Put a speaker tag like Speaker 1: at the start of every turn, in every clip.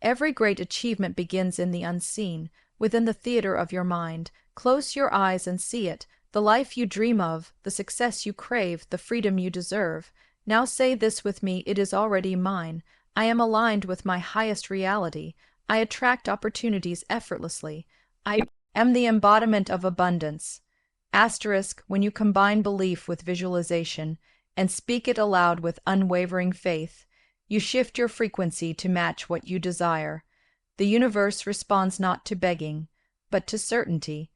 Speaker 1: Every great achievement begins in the unseen, within the theater of your mind. Close your eyes and see it, the life you dream of, the success you crave, the freedom you deserve. Now say this with me: it is already mine. I am aligned with my highest reality. I attract opportunities effortlessly. I am the embodiment of abundance. Asterisk, when you combine belief with visualization and speak it aloud with unwavering faith, you shift your frequency to match what you desire. The universe responds not to begging, but to certainty.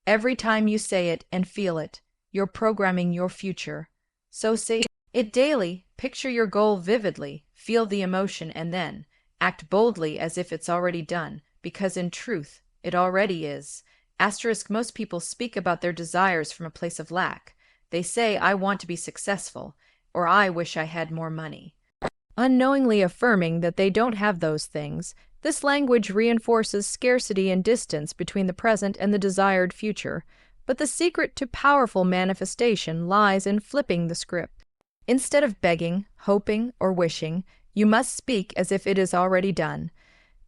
Speaker 1: Every time you say it and feel it, you're programming your future. So say it daily, picture your goal vividly, feel the emotion, and then act boldly as if it's already done, because in truth, it already is. Asterisk, most people speak about their desires from a place of lack. They say, I want to be successful, or I wish I had more money. Unknowingly affirming that they don't have those things, this language reinforces scarcity and distance between the present and the desired future. But the secret to powerful manifestation lies in flipping the script. Instead of begging, hoping, or wishing, you must speak as if it is already done.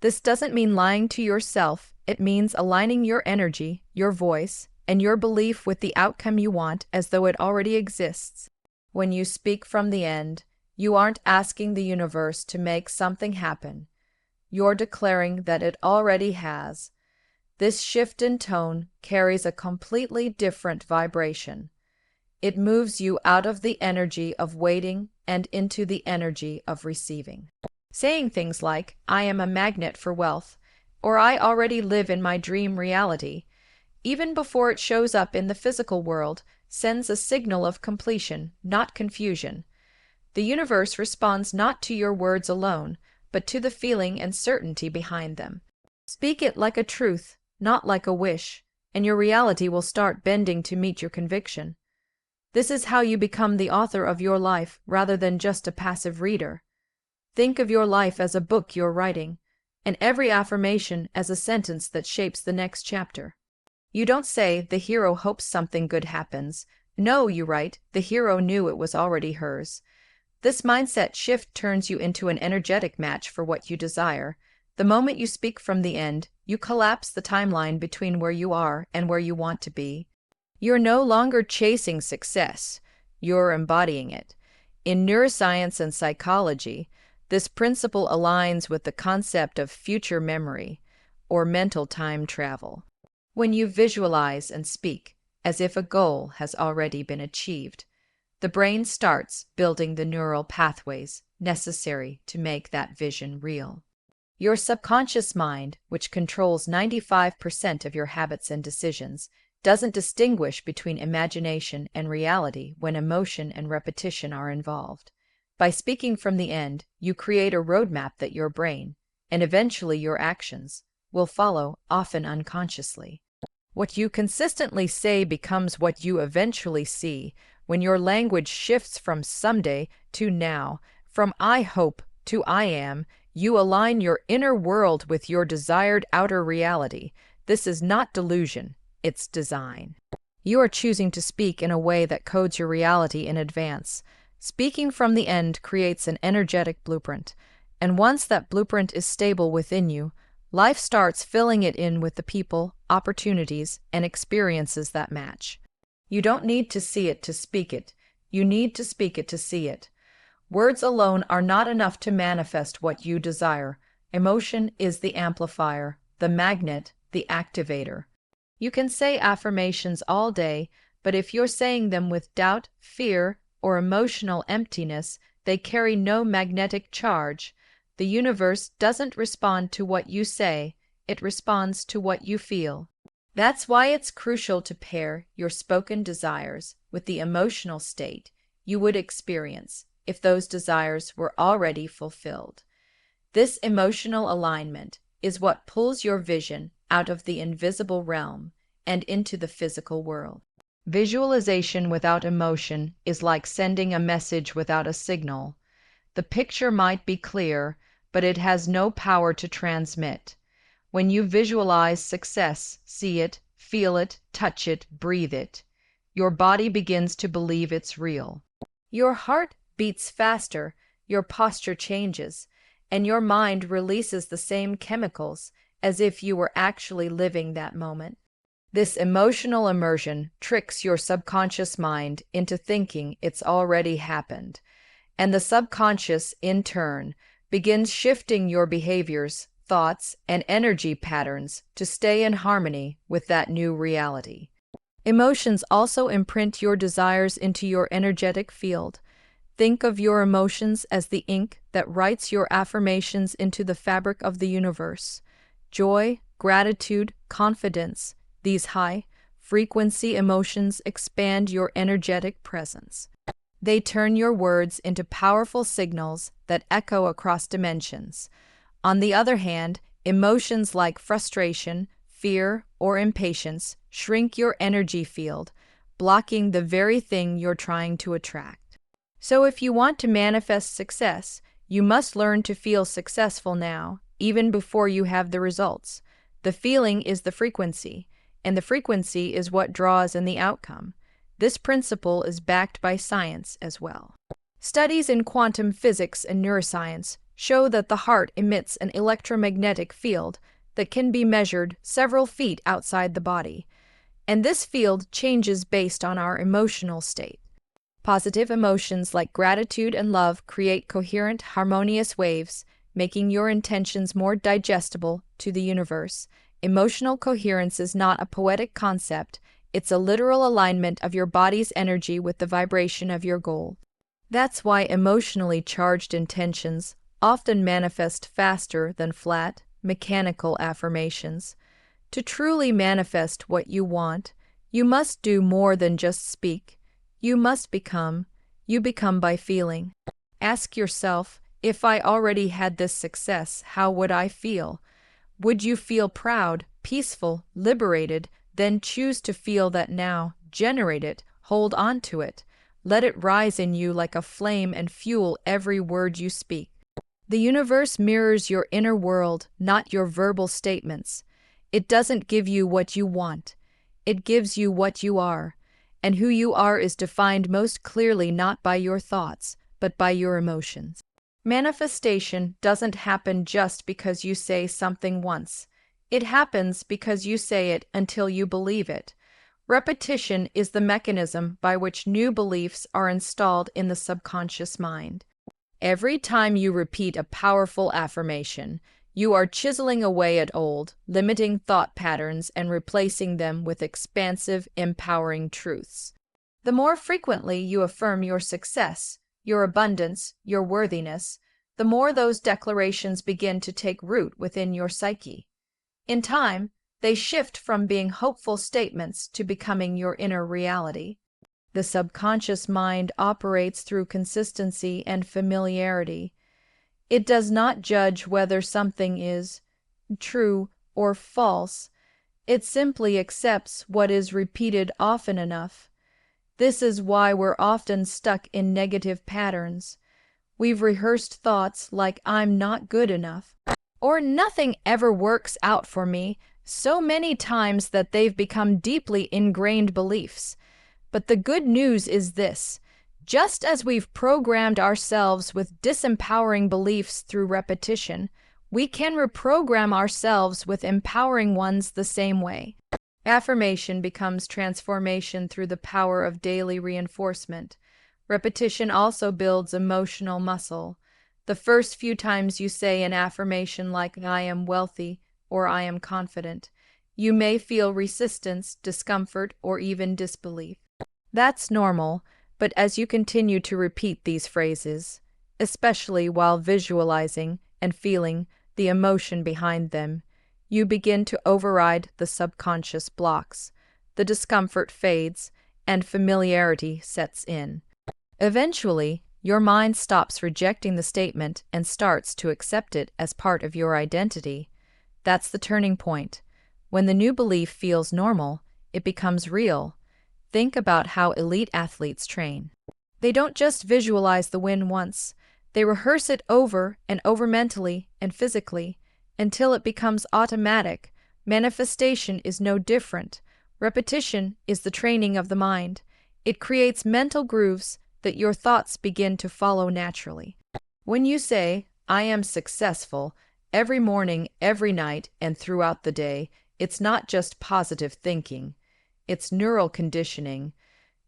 Speaker 1: This doesn't mean lying to yourself. It means aligning your energy, your voice, and your belief with the outcome you want as though it already exists. When you speak from the end, you aren't asking the universe to make something happen. You're declaring that it already has. This shift in tone carries a completely different vibration. It moves you out of the energy of waiting and into the energy of receiving. Saying things like, I am a magnet for wealth, or I already live in my dream reality, even before it shows up in the physical world, sends a signal of completion, not confusion. The universe responds not to your words alone, but to the feeling and certainty behind them. Speak it like a truth, not like a wish, and your reality will start bending to meet your conviction. This is how you become the author of your life rather than just a passive reader. Think of your life as a book you're writing, and every affirmation as a sentence that shapes the next chapter. You don't say, the hero hopes something good happens. No, you write, the hero knew it was already hers. This mindset shift turns you into an energetic match for what you desire. The moment you speak from the end, you collapse the timeline between where you are and where you want to be. You're no longer chasing success, you're embodying it. In neuroscience and psychology, this principle aligns with the concept of future memory, or mental time travel. When you visualize and speak as if a goal has already been achieved, the brain starts building the neural pathways necessary to make that vision real. Your subconscious mind, which controls 95% of your habits and decisions, doesn't distinguish between imagination and reality when emotion and repetition are involved. By speaking from the end, you create a roadmap that your brain, and eventually your actions, will follow, often unconsciously. What you consistently say becomes what you eventually see. When your language shifts from someday to now, from I hope to I am, you align your inner world with your desired outer reality. This is not delusion, it's design. You are choosing to speak in a way that codes your reality in advance. Speaking from the end creates an energetic blueprint, and once that blueprint is stable within you, life starts filling it in with the people, opportunities, and experiences that match. You don't need to see it to speak it. You need to speak it to see it. Words alone are not enough to manifest what you desire. Emotion is the amplifier, the magnet, the activator. You can say affirmations all day, but if you're saying them with doubt, fear, or emotional emptiness, they carry no magnetic charge. The universe doesn't respond to what you say, it responds to what you feel. That's why it's crucial to pair your spoken desires with the emotional state you would experience if those desires were already fulfilled. This emotional alignment is what pulls your vision out of the invisible realm and into the physical world. Visualization without emotion is like sending a message without a signal. The picture might be clear, but it has no power to transmit. When you visualize success, see it, feel it, touch it, breathe it, your body begins to believe it's real. Your heart beats faster, your posture changes, and your mind releases the same chemicals as if you were actually living that moment. This emotional immersion tricks your subconscious mind into thinking it's already happened, and the subconscious, in turn, begins shifting your behaviors, thoughts, and energy patterns to stay in harmony with that new reality. Emotions also imprint your desires into your energetic field. Think of your emotions as the ink that writes your affirmations into the fabric of the universe. Joy, gratitude, confidence, these high-frequency emotions expand your energetic presence. They turn your words into powerful signals that echo across dimensions. On the other hand, emotions like frustration, fear, or impatience shrink your energy field, blocking the very thing you're trying to attract. So if you want to manifest success, you must learn to feel successful now, even before you have the results. The feeling is the frequency, and the frequency is what draws in the outcome. This principle is backed by science as well. Studies in quantum physics and neuroscience show that the heart emits an electromagnetic field that can be measured several feet outside the body, and this field changes based on our emotional state. Positive emotions like gratitude and love create coherent, harmonious waves, making your intentions more digestible to the universe. Emotional coherence is not a poetic concept, it's a literal alignment of your body's energy with the vibration of your goal. That's why emotionally charged intentions often manifest faster than flat, mechanical affirmations. To truly manifest what you want, you must do more than just speak. You must become. You become by feeling. Ask yourself, if I already had this success, how would I feel? Would you feel proud, peaceful, liberated? Then choose to feel that now. Generate it. Hold on to it. Let it rise in you like a flame and fuel every word you speak. The universe mirrors your inner world, not your verbal statements. It doesn't give you what you want. It gives you what you are. And who you are is defined most clearly not by your thoughts, but by your emotions. Manifestation doesn't happen just because you say something once. It happens because you say it until you believe it. Repetition is the mechanism by which new beliefs are installed in the subconscious mind. Every time you repeat a powerful affirmation, you are chiseling away at old, limiting thought patterns and replacing them with expansive, empowering truths. The more frequently you affirm your success, your abundance, your worthiness, the more those declarations begin to take root within your psyche. In time, they shift from being hopeful statements to becoming your inner reality. The subconscious mind operates through consistency and familiarity. It does not judge whether something is true or false. It simply accepts what is repeated often enough. This is why we're often stuck in negative patterns. We've rehearsed thoughts like "I'm not good enough" or "nothing ever works out for me" so many times that they've become deeply ingrained beliefs. But the good news is this: just as we've programmed ourselves with disempowering beliefs through repetition, we can reprogram ourselves with empowering ones the same way. Affirmation becomes transformation through the power of daily reinforcement. Repetition also builds emotional muscle. The first few times you say an affirmation like "I am wealthy" or "I am confident," you may feel resistance, discomfort, or even disbelief. That's normal, but as you continue to repeat these phrases, especially while visualizing and feeling the emotion behind them, you begin to override the subconscious blocks. The discomfort fades, and familiarity sets in. Eventually, your mind stops rejecting the statement and starts to accept it as part of your identity. That's the turning point. When the new belief feels normal, it becomes real. Think about how elite athletes train. They don't just visualize the win once. They rehearse it over and over mentally and physically until it becomes automatic. Manifestation is no different. Repetition is the training of the mind. It creates mental grooves that your thoughts begin to follow naturally. When you say, "I am successful," every morning, every night, and throughout the day, it's not just positive thinking. It's neural conditioning.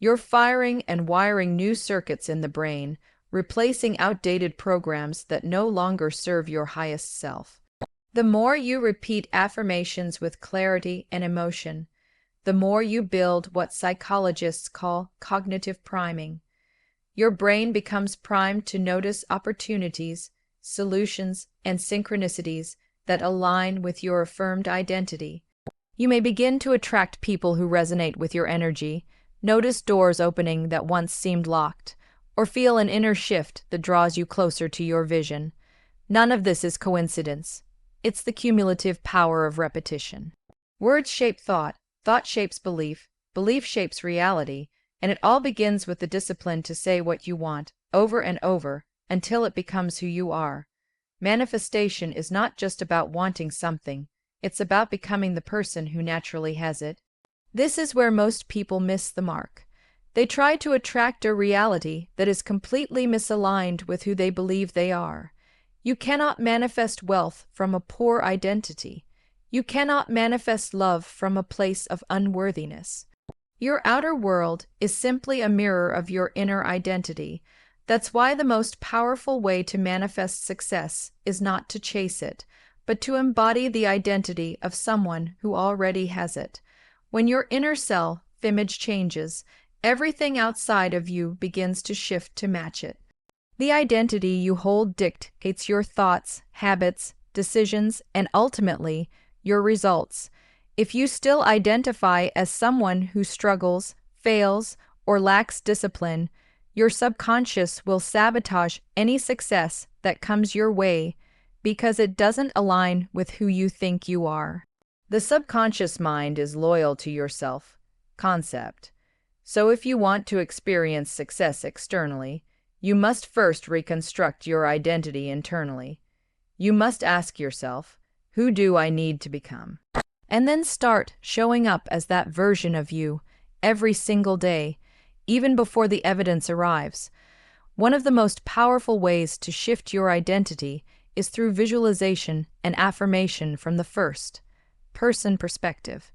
Speaker 1: You're firing and wiring new circuits in the brain, replacing outdated programs that no longer serve your highest self. The more you repeat affirmations with clarity and emotion, the more you build what psychologists call cognitive priming. Your brain becomes primed to notice opportunities, solutions, and synchronicities that align with your affirmed identity. You may begin to attract people who resonate with your energy, notice doors opening that once seemed locked, or feel an inner shift that draws you closer to your vision. None of this is coincidence. It's the cumulative power of repetition. Words shape thought, thought shapes belief, belief shapes reality, and it all begins with the discipline to say what you want, over and over, until it becomes who you are. Manifestation is not just about wanting something, it's about becoming the person who naturally has it. This is where most people miss the mark. They try to attract a reality that is completely misaligned with who they believe they are. You cannot manifest wealth from a poor identity. You cannot manifest love from a place of unworthiness. Your outer world is simply a mirror of your inner identity. That's why the most powerful way to manifest success is not to chase it, but to embody the identity of someone who already has it. When your inner self-image changes, everything outside of you begins to shift to match it. The identity you hold dictates your thoughts, habits, decisions, and ultimately, your results. If you still identify as someone who struggles, fails, or lacks discipline, your subconscious will sabotage any success that comes your way because it doesn't align with who you think you are. The subconscious mind is loyal to your self-concept. So if you want to experience success externally, you must first reconstruct your identity internally. You must ask yourself, who do I need to become? And then start showing up as that version of you every single day, even before the evidence arrives. One of the most powerful ways to shift your identity is through visualization and affirmation from the first-person perspective.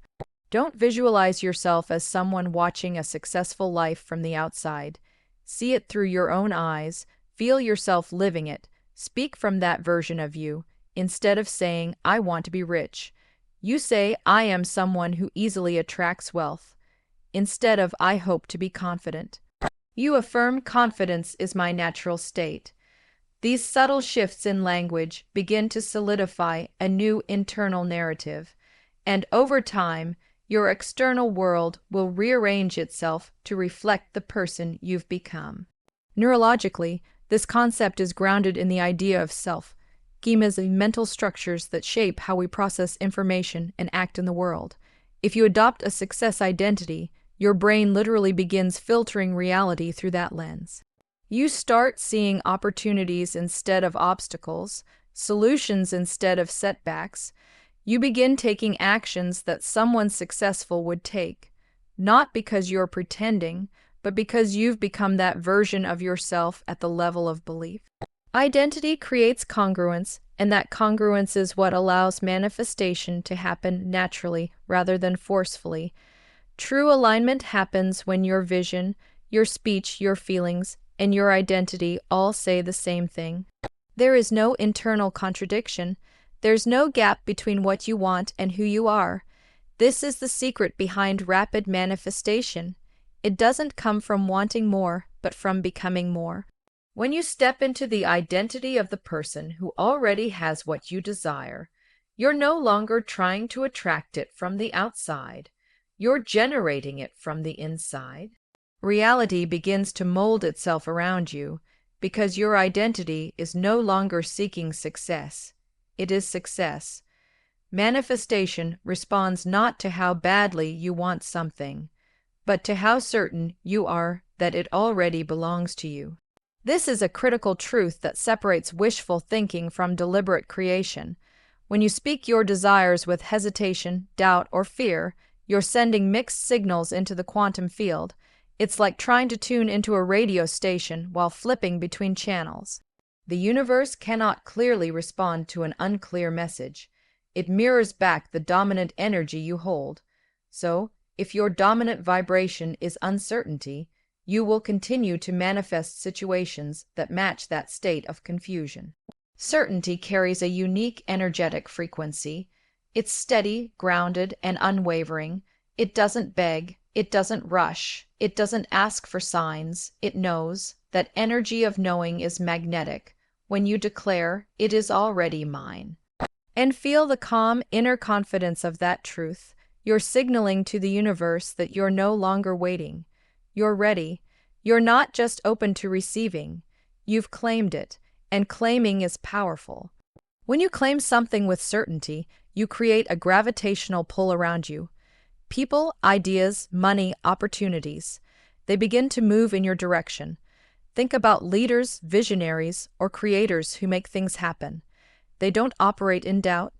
Speaker 1: Don't visualize yourself as someone watching a successful life from the outside. See it through your own eyes, feel yourself living it, speak from that version of you. Instead of saying, "I want to be rich," you say, "I am someone who easily attracts wealth." Instead of, "I hope to be confident," you affirm, "Confidence is my natural state." These subtle shifts in language begin to solidify a new internal narrative, and over time, your external world will rearrange itself to reflect the person you've become. Neurologically, this concept is grounded in the idea of self. Schemas and mental structures that shape how we process information and act in the world. If you adopt a success identity, your brain literally begins filtering reality through that lens. You start seeing opportunities instead of obstacles, solutions instead of setbacks. You begin taking actions that someone successful would take, not because you're pretending, but because you've become that version of yourself at the level of belief. Identity creates congruence, and that congruence is what allows manifestation to happen naturally rather than forcefully. True alignment happens when your vision, your speech, your feelings, and your identity all say the same thing. There is no internal contradiction. There's no gap between what you want and who you are. This is the secret behind rapid manifestation. It doesn't come from wanting more, but from becoming more. When you step into the identity of the person who already has what you desire, you're no longer trying to attract it from the outside. You're generating it from the inside. Reality begins to mold itself around you because your identity is no longer seeking success. It is success. Manifestation responds not to how badly you want something, but to how certain you are that it already belongs to you. This is a critical truth that separates wishful thinking from deliberate creation. When you speak your desires with hesitation, doubt, or fear, you're sending mixed signals into the quantum field. It's like trying to tune into a radio station while flipping between channels. The universe cannot clearly respond to an unclear message. It mirrors back the dominant energy you hold. So, if your dominant vibration is uncertainty, you will continue to manifest situations that match that state of confusion. Certainty carries a unique energetic frequency. It's steady, grounded, and unwavering. It doesn't beg, it doesn't rush, it doesn't ask for signs. It knows. That energy of knowing is magnetic. When you declare, "It is already mine," and feel the calm inner confidence of that truth, you're signaling to the universe that you're no longer waiting. You're ready. You're not just open to receiving. You've claimed it, and claiming is powerful. When you claim something with certainty, you create a gravitational pull around you. People, ideas, money, opportunities. They begin to move in your direction. Think about leaders, visionaries, or creators who make things happen. They don't operate in doubt.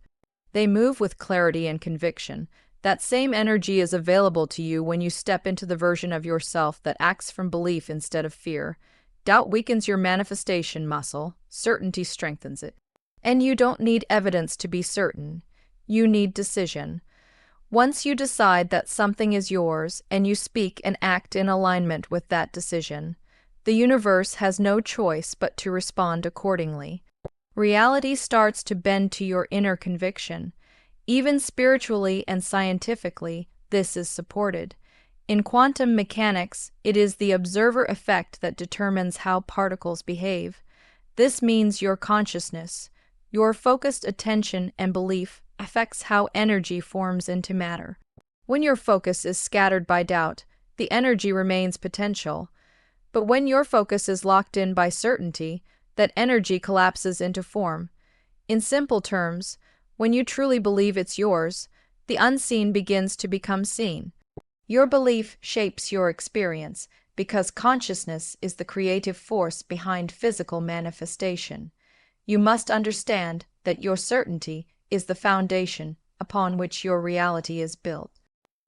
Speaker 1: They move with clarity and conviction. That same energy is available to you when you step into the version of yourself that acts from belief instead of fear. Doubt weakens your manifestation muscle, certainty strengthens it. And you don't need evidence to be certain. You need decision. Once you decide that something is yours and you speak and act in alignment with that decision, the universe has no choice but to respond accordingly. Reality starts to bend to your inner conviction. Even spiritually and scientifically, this is supported. In quantum mechanics, it is the observer effect that determines how particles behave. This means your consciousness, your focused attention and belief affects how energy forms into matter. When your focus is scattered by doubt, the energy remains potential. But when your focus is locked in by certainty, that energy collapses into form. In simple terms, when you truly believe it's yours, the unseen begins to become seen. Your belief shapes your experience because consciousness is the creative force behind physical manifestation. You must understand that your certainty is the foundation upon which your reality is built.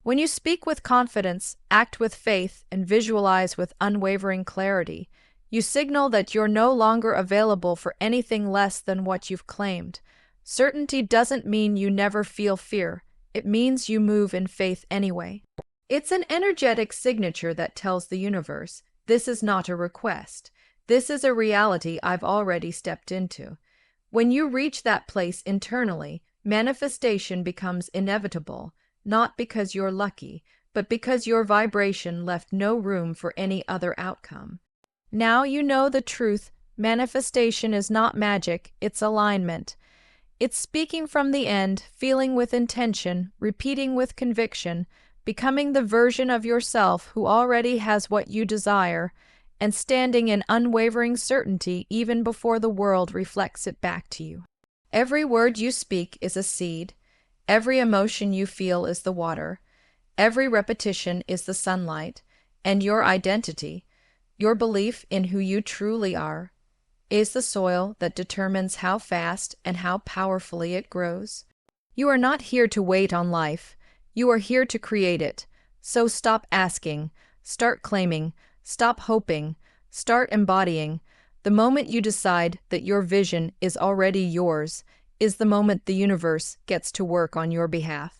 Speaker 1: When you speak with confidence, act with faith, and visualize with unwavering clarity, you signal that you're no longer available for anything less than what you've claimed. Certainty doesn't mean you never feel fear. It means you move in faith anyway. It's an energetic signature that tells the universe, this is not a request. This is a reality I've already stepped into. When you reach that place internally, manifestation becomes inevitable. Not because you're lucky, but because your vibration left no room for any other outcome. Now you know the truth. Manifestation is not magic, it's alignment. It's speaking from the end, feeling with intention, repeating with conviction, becoming the version of yourself who already has what you desire, and standing in unwavering certainty even before the world reflects it back to you. Every word you speak is a seed. Every emotion you feel is the water. Every repetition is the sunlight. And your identity, your belief in who you truly are, is the soil that determines how fast and how powerfully it grows. You are not here to wait on life. You are here to create it. So stop asking, start claiming, stop hoping, start embodying. The moment you decide that your vision is already yours is the moment the universe gets to work on your behalf.